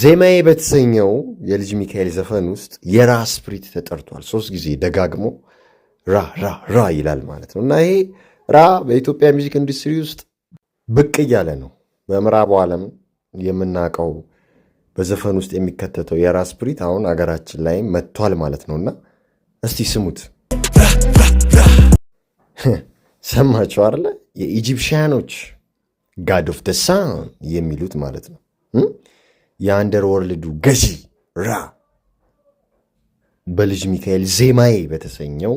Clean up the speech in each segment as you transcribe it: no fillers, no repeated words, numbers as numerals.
ዜማዬ በተሰኘው የልጅ ሚካኤል ዘፈን ውስጥ የራ ስፕሪት ተጠርቷል። 3 ጊዜ ደጋግሞ ራ ራ ራ ይላል ማለት ነው። እና ይሄ ራ በኢትዮጵያ ሚውዚክ ኢንዱስትሪ ውስጥ ብቅ እያለ ነው። በምዕራቡ ዓለም የምናውቀው በዘፈን ውስጥ የሚከተተው የራ ስፕሪት አሁን አገራችን ላይ መጥቷል ማለት ነውና እስቲ ስሙት። ሰማችሁ አይደለ? የኢጂፕሽያኖች ጋድ ኦፍ ደ ሳን የሚሉት ማለት ነው። የአንደር ወርልዱ ገዢ ራ በልጅ ሚካኤል ዜማዬ በተሰኘው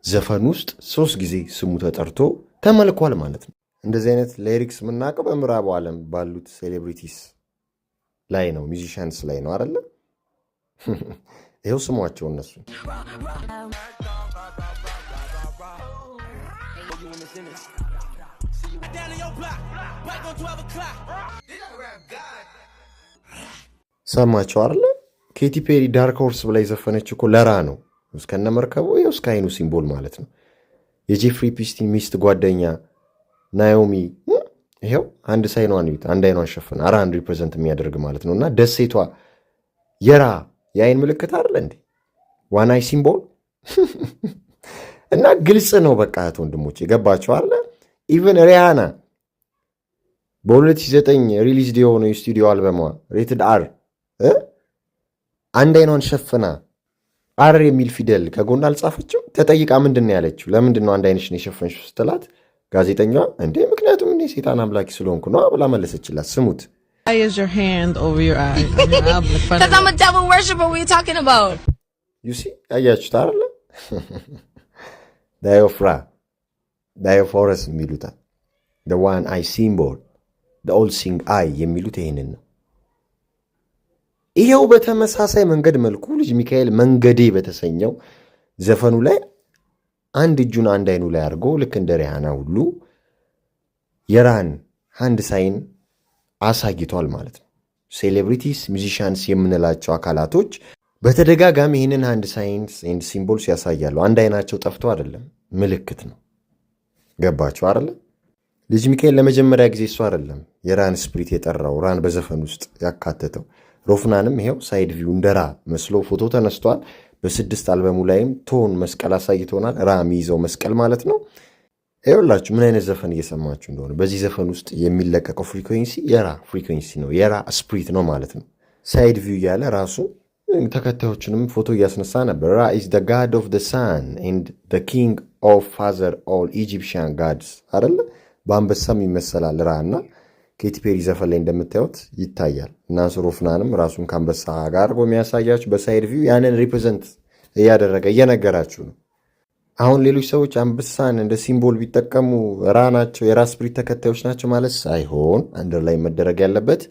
ዘፈን ውስጥ 3 ጊዜ ስሙ ተጠርቶ ተመልኳል ማለት ነው። እንደዚህ አይነት ሊሪክስ የምናውቀው በምዕራቡ ዓለም ባሉት ሴሌብሪቲስ ላይ ነው፣ ሚዚሽያንስ ላይ ነው አይደለ? ይኸው ስሟቸው እነሱ። ሰማቸው አይደለ? ኬቲ ፔሪ ዳርክ ሆርስ ብላ የዘፈነች እኮ ለራ ነው እስከነ መርከቡ፣ ይኸው እስከ አይኑ ሲምቦል ማለት ነው። የጄፍሪ ፒስቲን ሚስት ጓደኛ ናኦሚ ይኸው አንድ ሳይኗን ይዩት፣ አንድ አይኗን ሸፍና ራን ሪፕሬዘንት የሚያደርግ ማለት ነው። እና ደሴቷ የራ የአይን ምልክት አይደለ እንዴ? ዋናይ ሲምቦል እና ግልጽ ነው። በቃ እህት ወንድሞች የገባቸው አለ። ኢቨን ሪያና በ2009 ሪሊዝ የሆነው የስቱዲዮ አልበሟ ሬትድ አር አንድ አይኗን ሸፍና አር የሚል ፊደል ከጎን አልጻፈችው። ተጠይቃ ምንድን ነው ያለችው? ለምንድን ነው አንድ አይንሽን የሸፈንሽው ስትላት ጋዜጠኛዋ እንዴ ምክንያቱም እኔ ሴጣን አምላኪ ስለሆንኩ ነው ብላ መለሰችላት። ስሙት። አያችሁት አይደለ? ዳዮፍራ ዳዮፎረስ የሚሉታል ዋን አይ ሲምቦል ኦል ሲንግ አይ የሚሉት ይህንን ነው። ይኸው በተመሳሳይ መንገድ መልኩ ልጅ ሚካኤል መንገዴ በተሰኘው ዘፈኑ ላይ አንድ እጁን አንድ አይኑ ላይ አድርጎ ልክ እንደ ሪያና ሁሉ የራን ሃንድ ሳይን አሳይቷል ማለት ነው። ሴሌብሪቲስ ሚዚሽያንስ የምንላቸው አካላቶች በተደጋጋሚ ይህንን ሃንድ ሳይንስ ኤንድ ሲምቦልስ ያሳያሉ። አንድ አይናቸው ጠፍቶ አይደለም፣ ምልክት ነው። ገባቸው አይደለ? ልጅ ሚካኤል ለመጀመሪያ ጊዜ እሱ አይደለም የራን ስፕሪት የጠራው፣ ራን በዘፈን ውስጥ ያካተተው። ሮፍናንም ይሄው ሳይድ ቪው እንደራ መስሎ ፎቶ ተነስቷል። በ6 አልበሙ ላይም ቶን መስቀል አሳይቶናል። ራ የሚይዘው መስቀል ማለት ነው። ይኸውላችሁ ምን አይነት ዘፈን እየሰማችሁ እንደሆነ። በዚህ ዘፈን ውስጥ የሚለቀቀው ፍሪኩዌንሲ የራ ፍሪኩዌንሲ ነው፣ የራ ስፕሪት ነው ማለት ነው። ሳይድ ቪው እያለ ራሱ ተከታዮችንም ፎቶ እያስነሳ ነበር። ራ ኢዝ ደ ጋድ ኦፍ ደ ሳን ኤንድ ደ ኪንግ ኦፍ ፋዘር ኦል ኢጂፕሽያን ጋድስ አይደለ? በአንበሳም ይመሰላል ራ እና ኬቲ ፔሪ ዘፈን ላይ እንደምታዩት ይታያል። እና ሮፍናንም ራሱን ከአንበሳ ጋር አድርጎ የሚያሳያችሁ በሳይድ ቪው ያንን ሪፕሬዘንት እያደረገ እየነገራችሁ ነው። አሁን ሌሎች ሰዎች አንበሳን እንደ ሲምቦል ቢጠቀሙ ራ ናቸው የራ ስፕሪት ተከታዮች ናቸው ማለት ሳይሆን አንደር ላይ መደረግ ያለበት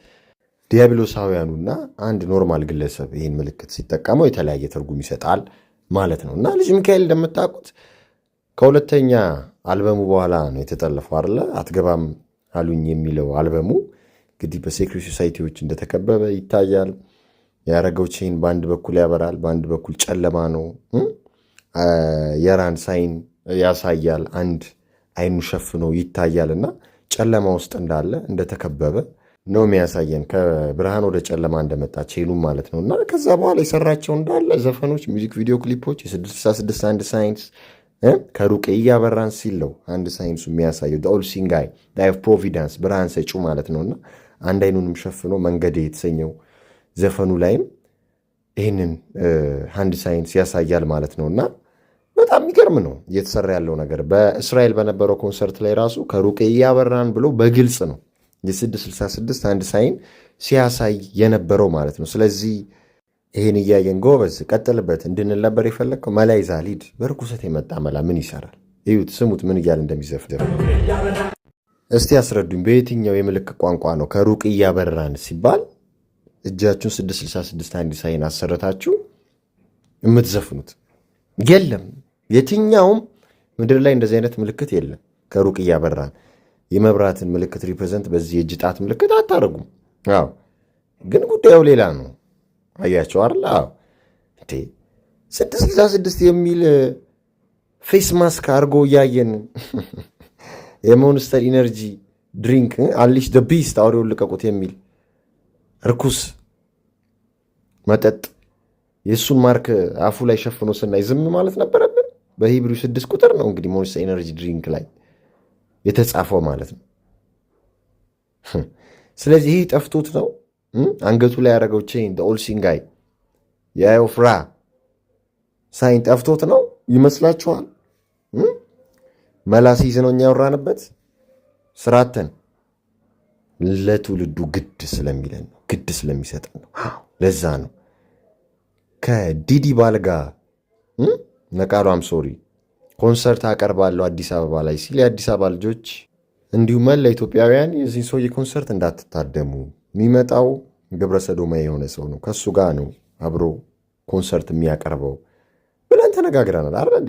ዲያብሎሳውያኑና አንድ ኖርማል ግለሰብ ይህን ምልክት ሲጠቀመው የተለያየ ትርጉም ይሰጣል ማለት ነው። እና ልጅ ሚካኤል እንደምታውቁት ከሁለተኛ አልበሙ በኋላ ነው የተጠለፈው አይደለ? አትገባም አሉኝ የሚለው አልበሙ እንግዲህ በሴክሬት ሶሳይቲዎች እንደተከበበ ይታያል። ያረገው ቼን በአንድ በኩል ያበራል፣ በአንድ በኩል ጨለማ ነው። የራን ሳይን ያሳያል፣ አንድ አይኑ ሸፍኖ ይታያል እና ጨለማ ውስጥ እንዳለ እንደተከበበ ነው የሚያሳየን። ከብርሃን ወደ ጨለማ እንደመጣ ቼሉም ማለት ነው። እና ከዛ በኋላ የሰራቸው እንዳለ ዘፈኖች፣ ሚውዚክ ቪዲዮ ክሊፖች የ666 አንድ ሳይንስ ከሩቅ እያበራን ሲለው አንድ ሳይንሱ የሚያሳየው ኦል ሲንግ አይ ላይፍ ፕሮቪዳንስ ብርሃን ሰጪው ማለት ነውና አንድ አይኑንም ሸፍኖ መንገዴ የተሰኘው ዘፈኑ ላይም ይህንን አንድ ሳይንስ ያሳያል ማለት ነውና በጣም የሚገርም ነው እየተሰራ ያለው ነገር። በእስራኤል በነበረው ኮንሰርት ላይ ራሱ ከሩቅ እያበራን ብሎ በግልጽ ነው የ666 አንድ ሳይን ሲያሳይ የነበረው ማለት ነው። ስለዚህ ይህን እያየን ጎበዝ ቀጥልበት እንድንል ነበር የፈለግከው። መላ ይዛል ሂድ። በርኩሰት የመጣ መላ ምን ይሰራል? እዩት፣ ስሙት ምን እያል እንደሚዘፍዘፍ። እስቲ ያስረዱኝ፣ በየትኛው የምልክት ቋንቋ ነው ከሩቅ እያበራን ሲባል እጃችሁን 666 አንድ ሳይን አሰረታችሁ የምትዘፍኑት? የለም፣ የትኛውም ምድር ላይ እንደዚህ አይነት ምልክት የለም። ከሩቅ እያበራን የመብራትን ምልክት ሪፕሬዘንት በዚህ የእጅ ጣት ምልክት አታደርጉም። አዎ፣ ግን ጉዳዩ ሌላ ነው። አያቸው አይደል? አዎ እንዴ 666 የሚል ፌስ ማስክ አድርጎ እያየን የሞንስተር ኢነርጂ ድሪንክ አንሊሽ ደ ቢስት አውሬውን ልቀቁት የሚል ርኩስ መጠጥ የእሱን ማርክ አፉ ላይ ሸፍኖ ስናይ ዝም ማለት ነበረብን? በሂብሩ 6 ቁጥር ነው እንግዲህ ሞንስተር ኤነርጂ ድሪንክ ላይ የተጻፈው ማለት ነው። ስለዚህ ይህ ጠፍቶት ነው አንገቱ ላይ ያደረገው ቼን ኦልሲንጋይ የአዮፍራ ሳይን ጠፍቶት ነው ይመስላችኋል? መላ ሲይዝ ነው እኛ ያወራንበት። ስራተን ለትውልዱ ግድ ስለሚለን ነው፣ ግድ ስለሚሰጠን ነው። ለዛ ነው ከዲዲ ባል ጋር ነቃሏም ሶሪ ኮንሰርት አቀርባለሁ አዲስ አበባ ላይ ሲል የአዲስ አበባ ልጆች እንዲሁም መላ ኢትዮጵያውያን የዚህ ሰውዬ ኮንሰርት እንዳትታደሙ፣ የሚመጣው ግብረ ሰዶማዊ የሆነ ሰው ነው፣ ከሱ ጋር ነው አብሮ ኮንሰርት የሚያቀርበው ብለን ተነጋግረናል አይደል?